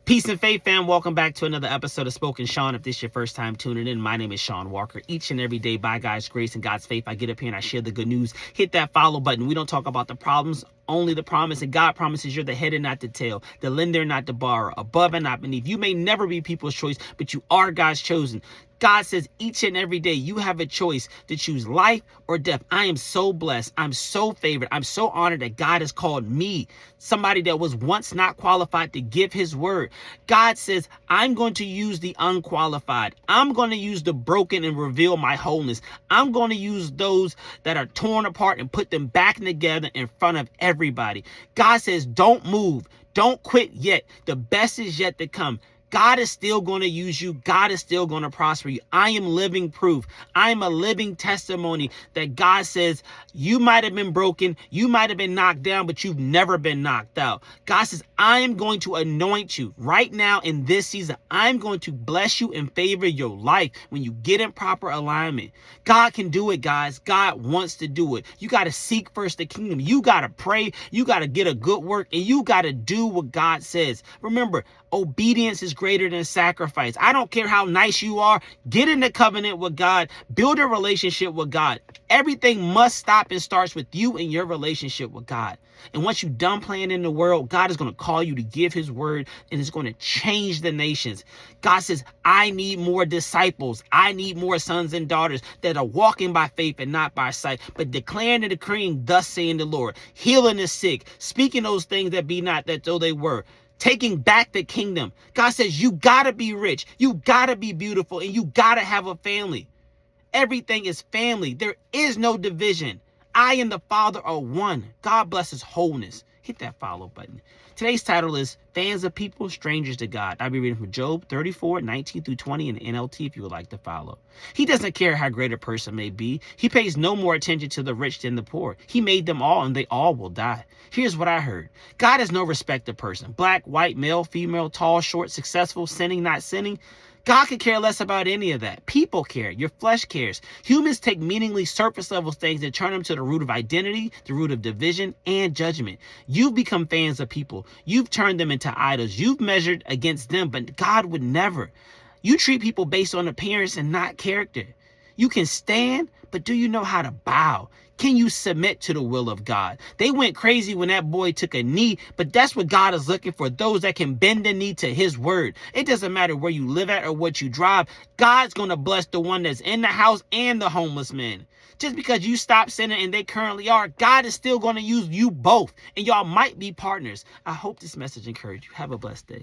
Peace and faith, fam. Welcome back to another episode of Spoken Sean. If this is your first time tuning in, my name is Sean Walker. Each and every day, by God's grace and God's faith, I get up here and I share the good news. Hit that follow button. We don't talk about the problems, only the promise. And God promises you're the head and not the tail, the lender and not the borrower, above and not beneath. You may never be people's choice, but you are God's chosen. God says each and every day you have a choice to choose life or death. I am so blessed. I'm so favored. I'm so honored that God has called me, somebody that was once not qualified, to give his word. God says, I'm going to use the unqualified. I'm going to use the broken and reveal my wholeness. I'm going to use those that are torn apart and put them back together in front of everybody. God says, don't move. Don't quit yet. The best is yet to come. God is still going to use you. God is still going to prosper you. I am living proof. I am a living testimony that God says you might have been broken. You might have been knocked down, but you've never been knocked out. God says, I am going to anoint you right now in this season. I'm going to bless you and favor your life when you get in proper alignment. God can do it, guys. God wants to do it. You got to seek first the kingdom. You got to pray. You got to get a good work, and you got to do what God says. Remember, obedience is greater than sacrifice. I don't care how nice you are. Get in the covenant with God. Build a relationship with God. Everything must stop and starts with you and your relationship with God. And once you're done playing in the world, God is going to call you to give his word, and it's going to change the nations. God says, I need more disciples. I need more sons and daughters that are walking by faith and not by sight, but declaring and decreeing, thus saying the Lord, healing the sick, speaking those things that be not that though they were, taking back the kingdom. God says, you gotta be rich. You gotta be beautiful, and you gotta have a family. Everything is family. There is no division. I and the Father are one. God blesses wholeness. Hit that follow button. Today's title is Fans of People, Strangers to God. I'll be reading from Job 34, 19 through 20 in the NLT if you would like to follow. He doesn't care how great a person may be. He pays no more attention to the rich than the poor. He made them all, and they all will die. Here's what I heard. God has no respect of person. Black, white, male, female, tall, short, successful, sinning, not sinning. God could care less about any of that. People care. Your flesh cares. Humans take meaningless surface level things and turn them to the root of identity, the root of division and judgment. You've become fans of people. You've turned them into idols. You've measured against them, but God would never. You treat people based on appearance and not character. You can stand, but do you know how to bow? Can you submit to the will of God? They went crazy when that boy took a knee, but that's what God is looking for, those that can bend the knee to his word. It doesn't matter where you live at or what you drive. God's going to bless the one that's in the house and the homeless man. Just because you stop sinning and they currently are, God is still going to use you both, and y'all might be partners. I hope this message encouraged you. Have a blessed day.